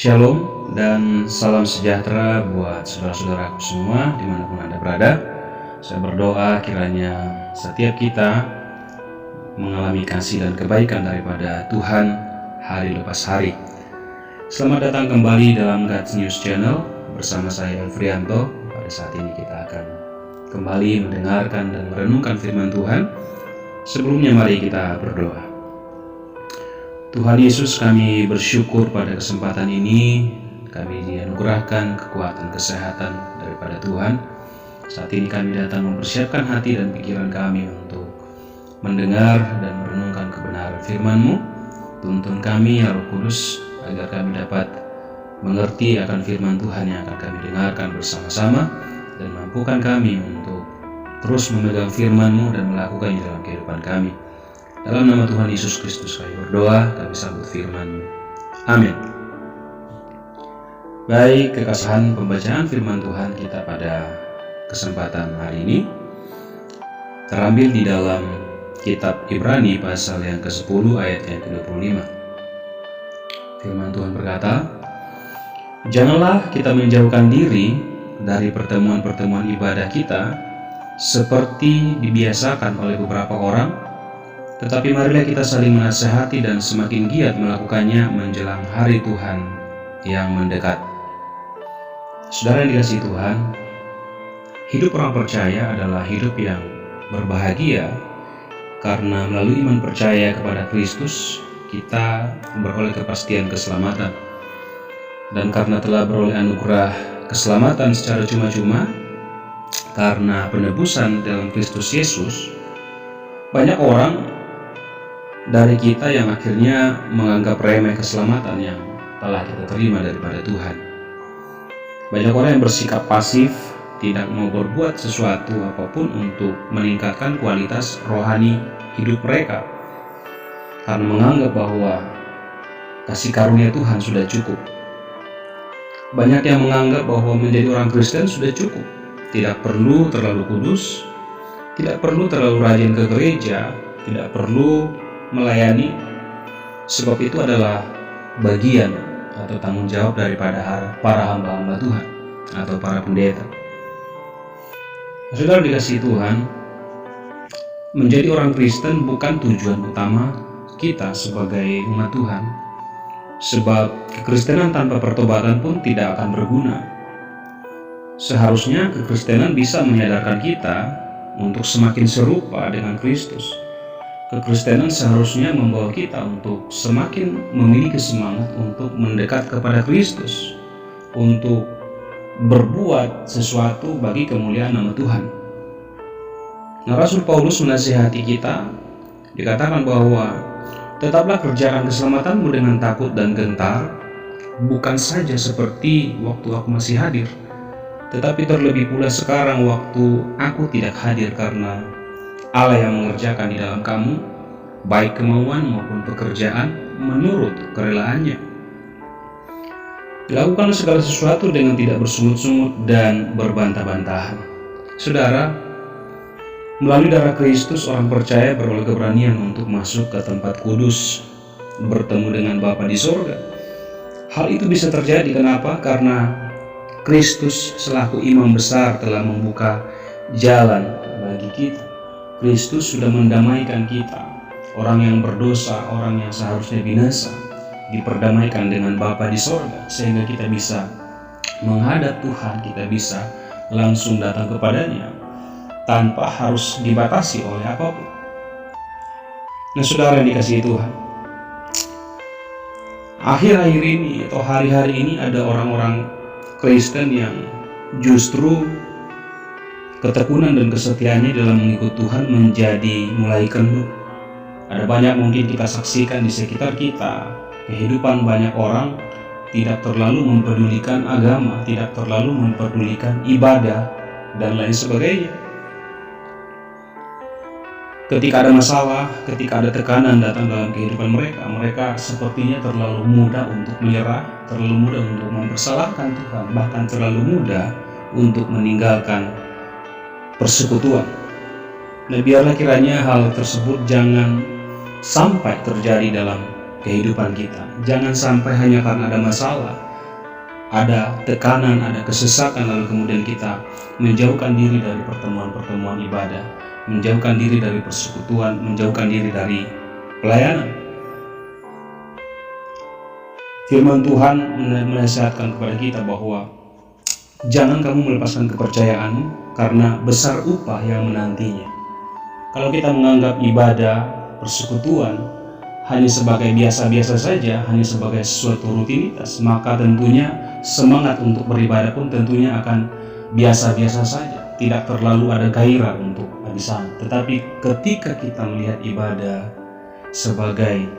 Shalom dan salam sejahtera buat saudara-saudaraku semua dimanapun Anda berada. Saya berdoa kiranya setiap kita mengalami kasih dan kebaikan daripada Tuhan hari lepas hari. Selamat datang kembali dalam God's News Channel bersama saya Elfrianto. Pada saat ini kita akan kembali mendengarkan dan merenungkan firman Tuhan. Sebelumnya mari kita berdoa. Tuhan Yesus, kami bersyukur pada kesempatan ini kami dianugerahkan kekuatan kesehatan daripada Tuhan. Saat ini kami datang mempersiapkan hati dan pikiran kami untuk mendengar dan merenungkan kebenaran firman-Mu. Tuntun kami ya Roh Kudus agar kami dapat mengerti akan firman Tuhan yang akan kami dengarkan bersama-sama, dan mampukan kami untuk terus memegang firman-Mu dan melakukannya dalam kehidupan kami. Dalam nama Tuhan Yesus Kristus kami berdoa, kami sambut firman-Mu. Amin. Baik, kekasihan pembacaan firman Tuhan kita pada kesempatan hari ini terambil di dalam kitab Ibrani pasal yang ke-10 ayat yang ke-25. Firman Tuhan berkata, "Janganlah kita menjauhkan diri dari pertemuan-pertemuan ibadah kita seperti dibiasakan oleh beberapa orang, tetapi marilah kita saling menasihati dan semakin giat melakukannya menjelang hari Tuhan yang mendekat." Saudara yang dikasihi Tuhan, hidup orang percaya adalah hidup yang berbahagia karena melalui iman percaya kepada Kristus kita beroleh kepastian keselamatan. Dan karena telah beroleh anugerah keselamatan secara cuma-cuma karena penebusan dalam Kristus Yesus, banyak orang dari kita yang akhirnya menganggap remeh keselamatan yang telah kita terima daripada Tuhan. Banyak orang yang bersikap pasif, tidak mau berbuat sesuatu apapun untuk meningkatkan kualitas rohani hidup mereka, karena menganggap bahwa kasih karunia Tuhan sudah cukup. Banyak yang menganggap bahwa menjadi orang Kristen sudah cukup, tidak perlu terlalu kudus, tidak perlu terlalu rajin ke gereja, tidak perlu melayani, sebab itu adalah bagian atau tanggung jawab daripada para hamba-hamba Tuhan atau para pendeta. Saudara dikasihi Tuhan, menjadi orang Kristen bukan tujuan utama kita sebagai umat Tuhan, sebab kekristenan tanpa pertobatan pun tidak akan berguna. Seharusnya kekristenan bisa menyadarkan kita untuk semakin serupa dengan Kristus. Kekristenan seharusnya membawa kita untuk semakin memiliki semangat untuk mendekat kepada Kristus, untuk berbuat sesuatu bagi kemuliaan nama Tuhan. Nah, Rasul Paulus menasihati kita, dikatakan bahwa tetaplah kerjakan keselamatanmu dengan takut dan gentar, bukan saja seperti waktu aku masih hadir, tetapi terlebih pula sekarang waktu aku tidak hadir, karena Allah yang mengerjakan di dalam kamu, baik kemauan maupun pekerjaan menurut kerelaannya. Lakukanlah segala sesuatu dengan tidak bersungut-sungut dan berbantah-bantahan. Saudara, melalui darah Kristus orang percaya beroleh keberanian untuk masuk ke tempat kudus, bertemu dengan Bapa di sorga. Hal itu bisa terjadi kenapa? Karena Kristus selaku imam besar telah membuka jalan bagi kita. Kristus sudah mendamaikan kita, orang yang berdosa, orang yang seharusnya binasa, diperdamaikan dengan Bapa di sorga, sehingga kita bisa menghadap Tuhan, kita bisa langsung datang kepadanya tanpa harus dibatasi oleh apapun. Nah, saudara yang dikasihi Tuhan, akhir-akhir ini atau hari-hari ini ada orang-orang Kristen yang justru ketekunan dan kesetiaannya dalam mengikut Tuhan menjadi mulai kendor. Ada banyak mungkin kita saksikan di sekitar kita, kehidupan banyak orang tidak terlalu mempedulikan agama, tidak terlalu mempedulikan ibadah, dan lain sebagainya. Ketika ada masalah, ketika ada tekanan datang dalam kehidupan mereka, mereka sepertinya terlalu mudah untuk menyerah, terlalu mudah untuk mempersalahkan Tuhan, bahkan terlalu mudah untuk meninggalkan persekutuan. Nah, biarlah kiranya hal tersebut jangan sampai terjadi dalam kehidupan kita. Jangan sampai hanya karena ada masalah, ada tekanan, ada kesesakan, lalu kemudian kita menjauhkan diri dari pertemuan-pertemuan ibadah, menjauhkan diri dari persekutuan, menjauhkan diri dari pelayanan. Firman Tuhan menasihatkan kepada kita bahwa jangan kamu melepaskan kepercayaanmu karena besar upah yang menantinya. Kalau kita menganggap ibadah, persekutuan hanya sebagai biasa-biasa saja, hanya sebagai sesuatu rutinitas, maka tentunya semangat untuk beribadah pun tentunya akan biasa-biasa saja, tidak terlalu ada gairah untuk di sana. Tetapi ketika kita melihat ibadah sebagai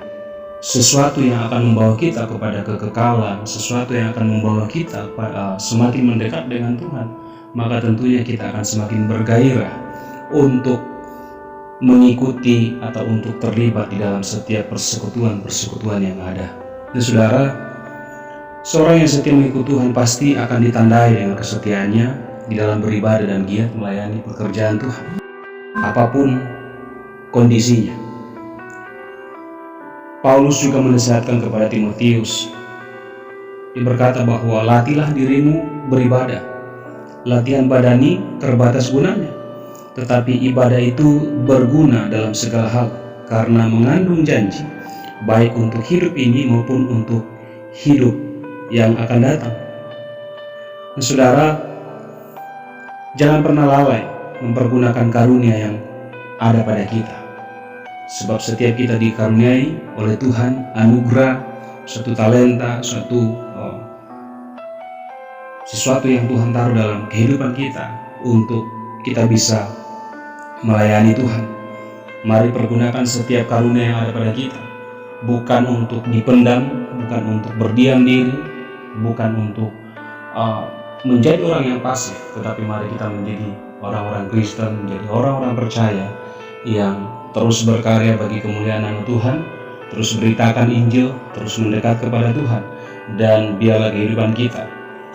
sesuatu yang akan membawa kita kepada kekekalan, sesuatu yang akan membawa kita semakin mendekat dengan Tuhan, maka tentunya kita akan semakin bergairah untuk mengikuti atau untuk terlibat di dalam setiap persekutuan yang ada. Dan saudara, seorang yang setia mengikuti Tuhan pasti akan ditandai dengan kesetiaannya di dalam beribadah dan giat melayani pekerjaan Tuhan, apapun kondisinya. Paulus juga menasihatkan kepada Timotius. Dia berkata bahwa latihlah dirimu beribadah. Latihan badani terbatas gunanya, tetapi ibadah itu berguna dalam segala hal karena mengandung janji baik untuk hidup ini maupun untuk hidup yang akan datang. Nah, saudara, jangan pernah lalai mempergunakan karunia yang ada pada kita, sebab setiap kita dikaruniai oleh Tuhan anugerah, suatu talenta, sesuatu yang Tuhan taruh dalam kehidupan kita untuk kita bisa melayani Tuhan. Mari pergunakan setiap karunia yang ada pada kita, bukan untuk dipendam, bukan untuk berdiam diri, bukan untuk menjadi orang yang pasif, tetapi mari kita menjadi orang-orang Kristen, menjadi orang-orang percaya yang terus berkarya bagi kemuliaan nama Tuhan, terus beritakan Injil, terus mendekat kepada Tuhan, dan biarlah kehidupan kita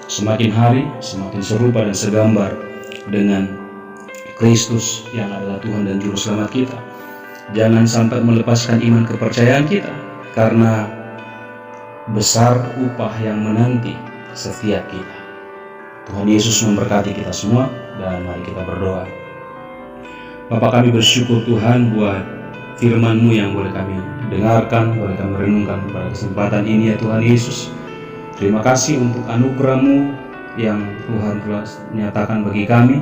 semakin hari semakin serupa dan segambar dengan Kristus yang adalah Tuhan dan Juru Selamat kita. Jangan sampai melepaskan iman kepercayaan kita, karena besar upah yang menanti setiap kita. Tuhan Yesus memberkati kita semua, dan mari kita berdoa. Bapa, kami bersyukur Tuhan buat firman-Mu yang boleh kami dengarkan, boleh kami renungkan pada kesempatan ini ya Tuhan Yesus. Terima kasih untuk anugerah-Mu yang Tuhan telah nyatakan bagi kami.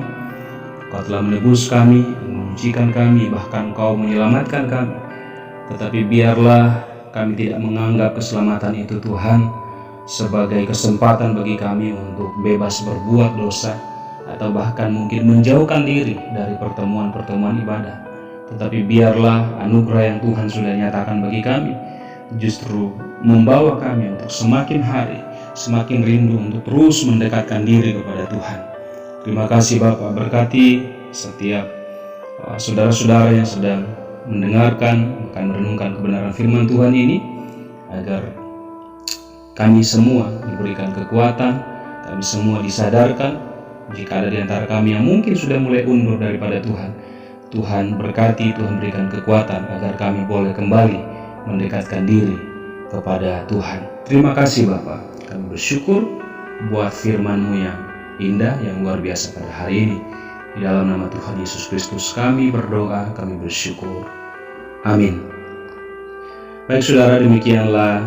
Kau telah menebus kami, menyucikan kami, bahkan Kau menyelamatkan kami. Tetapi biarlah kami tidak menganggap keselamatan itu Tuhan sebagai kesempatan bagi kami untuk bebas berbuat dosa, atau bahkan mungkin menjauhkan diri dari pertemuan-pertemuan ibadah. Tetapi biarlah anugerah yang Tuhan sudah nyatakan bagi kami justru membawa kami untuk semakin hari semakin rindu untuk terus mendekatkan diri kepada Tuhan. Terima kasih Bapa, berkati setiap saudara-saudara yang sedang mendengarkan, akan merenungkan kebenaran firman Tuhan ini, agar kami semua diberikan kekuatan, kami semua disadarkan. Jika ada di antara kami yang mungkin sudah mulai undur daripada Tuhan, Tuhan berkati, Tuhan berikan kekuatan agar kami boleh kembali mendekatkan diri kepada Tuhan. Terima kasih Bapa, kami bersyukur buat firman-Mu yang indah, yang luar biasa pada hari ini. Di dalam nama Tuhan Yesus Kristus kami berdoa, kami bersyukur. Amin. Baik saudara, demikianlah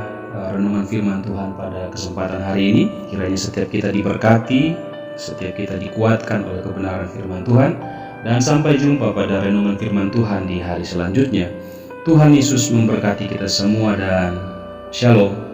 renungan firman Tuhan pada kesempatan hari ini. Kiranya setiap kita diberkati, setiap kita dikuatkan oleh kebenaran firman Tuhan, dan sampai jumpa pada renungan firman Tuhan di hari selanjutnya. Tuhan Yesus memberkati kita semua, dan Shalom.